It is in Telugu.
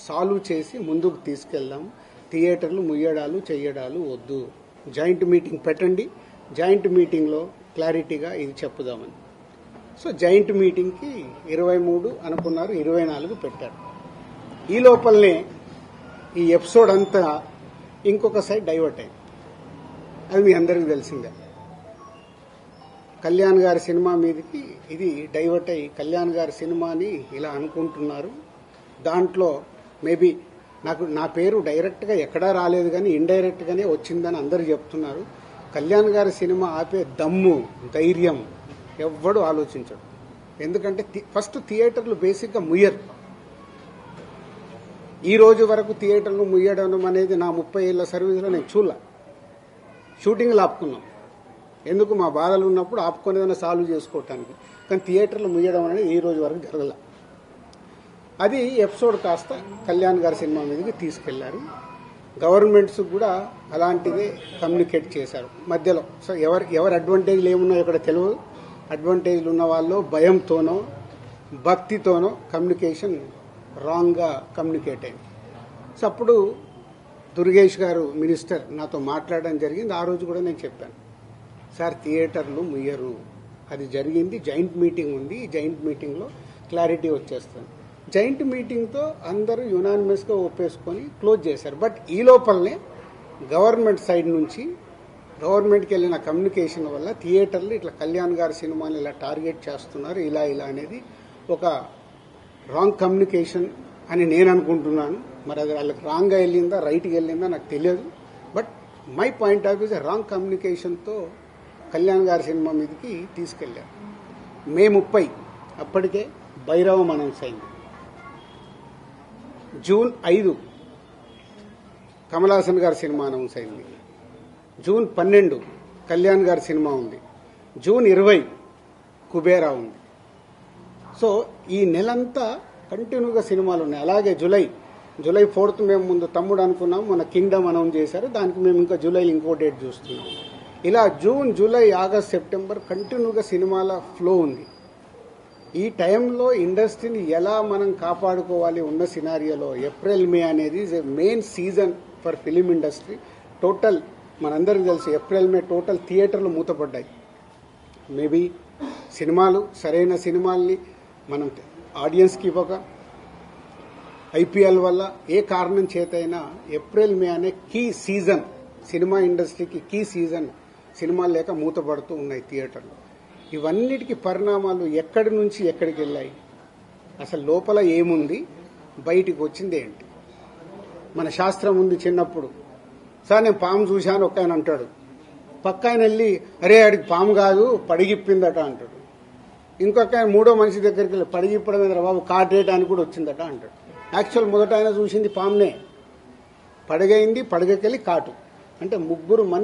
సాల్వ్ చేసి ముందుకు తీసుకెళ్దాం. థియేటర్లు ముయ్యడాలు చెయ్యడాలు వద్దు. జాయింట్ మీటింగ్ పెట్టండి, జాయింట్ మీటింగ్లో క్లారిటీగా ఇది చెప్పుదామని. సో జాయింట్ మీటింగ్కి 23 అనుకున్నారు, 24 పెట్టారు. ఈ లోపలనే ఈ ఎపిసోడ్ అంతా ఇంకొక సైడ్ డైవర్ట్ అయింది. అది మీ అందరికీ తెలిసిందే. కళ్యాణ్ గారి సినిమా మీదకి ఇది డైవర్ట్ అయ్యి కళ్యాణ్ గారి సినిమాని ఇలా అనుకుంటున్నారు. దాంట్లో మేబీ నా పేరు డైరెక్ట్గా ఎక్కడా రాలేదు కానీ ఇండైరెక్ట్గానే వచ్చిందని అందరూ చెప్తున్నారు. కళ్యాణ్ గారి సినిమా ఆపే దమ్ము ధైర్యం ఎవ్వడు ఆలోచించడు. ఎందుకంటే ఫస్ట్ థియేటర్లు బేసిక్గా ముయ్యరు. ఈ రోజు వరకు థియేటర్లు ముయ్యడం అనేది నా 30 ఏళ్ల సర్వీస్లో నేను చూడలే. షూటింగ్లు ఆపుకున్నాం, ఎందుకు మా బాధలు ఉన్నప్పుడు ఆపుకునేదైనా సాల్వ్ చేసుకోవటానికి. కానీ థియేటర్లు ముయ్యడం అనేది ఈ రోజు వరకు జరగల. అది ఎపిసోడ్ కాస్త కళ్యాణ్ గారి సినిమా మీదకి తీసుకెళ్లారు. గవర్నమెంట్స్ కూడా అలాంటిదే కమ్యూనికేట్ చేశారు మధ్యలో. సో ఎవరి అడ్వాంటేజ్లు ఏమున్నాయో ఇక్కడ తెలియదు. అడ్వాంటేజ్లు ఉన్న వాళ్ళు భయంతోనో భక్తితోనో కమ్యూనికేషన్ రాంగ్గా కమ్యూనికేట్ అయింది. సో అప్పుడు దుర్గేష్ గారు మినిస్టర్ నాతో మాట్లాడడం జరిగింది. ఆ రోజు కూడా నేను చెప్పాను, సార్ థియేటర్లు ముయ్యరు, అది జరిగింది. జాయింట్ మీటింగ్ ఉంది, జాయింట్ మీటింగ్లో క్లారిటీ వచ్చేస్తుంది. జాయింట్ మీటింగ్తో అందరూ యునానిమస్గా ఒప్పేసుకొని క్లోజ్ చేశారు. బట్ ఈ లోపలనే గవర్నమెంట్ సైడ్ నుంచి గవర్నమెంట్కి వెళ్ళిన కమ్యూనికేషన్ వల్ల థియేటర్లు ఇట్లా కళ్యాణ్ గారి సినిమాని ఇలా టార్గెట్ చేస్తున్నారు, ఇలా అనేది ఒక రాంగ్ కమ్యూనికేషన్ అని నేను అనుకుంటున్నాను. మరి అది వాళ్ళకి రాంగ్గా వెళ్ళిందా రైట్గా వెళ్ళిందా నాకు తెలియదు. But my point of views wrong కమ్యూనికేషన్తో కళ్యాణ్ గారి సినిమా మీదకి తీసుకెళ్లారు. మే 30 అప్పటికే భైరవం అనౌన్స్ అయింది. జూన్ 5 కమల్ హాసన్ గారి సినిమా అనౌన్స్ అయింది. జూన్ 12 కళ్యాణ్ గారి సినిమా ఉంది. జూన్ 20 కుబేరా ఉంది. సో ఈ నెలంతా కంటిన్యూగా సినిమాలు ఉన్నాయి. అలాగే జూలై 4th మేము ముందు తమ్ముడు అనుకున్నాం, మన కింగ్డమ్ అనౌన్స్ చేశారు. దానికి మేము ఇంకా జూలై ఇంకో డేట్ చూస్తున్నాం. ఇలా జూన్, జూలై, ఆగస్ట్, సెప్టెంబర్ కంటిన్యూగా సినిమాల ఫ్లో ఉంది. ఈ టైంలో ఇండస్ట్రీని ఎలా మనం కాపాడుకోవాలి ఉన్న సినారియోలో ఏప్రిల్ మే అనేది is a main season for film industry. Total మనందరికీ తెలుసు ఏప్రిల్ మే టోటల్ థియేటర్లు మూతపడ్డాయి. మేబీ సినిమాలు సరైన సినిమాల్ని మనం ఆడియన్స్కి ఇవ్వక, ఐపీఎల్ వల్ల ఏ కారణం చేతైనా ఏప్రిల్ మే అనే కీ సీజన్, సినిమా ఇండస్ట్రీకి కీ సీజన్, సినిమాలు లేక మూతపడుతూ ఉన్నాయి థియేటర్లు. ఇవన్నిటికీ పరిణామాలు ఎక్కడి నుంచి ఎక్కడికి వెళ్ళాయి, అసలు లోపల ఏముంది, బయటికి వచ్చింది ఏంటి? మన శాస్త్రం ఉంది. చిన్నప్పుడు సార్ నేను పాము చూశాను ఒక ఆయన అంటాడు, పక్క ఆయన వెళ్ళి అరే ఆడికి పాము కాదు పడిగిప్పిందట అంటాడు. ఇంకొక ఆయన మూడో మనిషి దగ్గరికి వెళ్ళి పడిగిప్పడం మీద బాబు కాటేయడానికి కూడా వచ్చిందట అంటాడు. యాక్చువల్ మొదట ఆయన చూసింది పామునే, పడగైంది, పడగకెళ్ళి కాటు. అంటే ముగ్గురు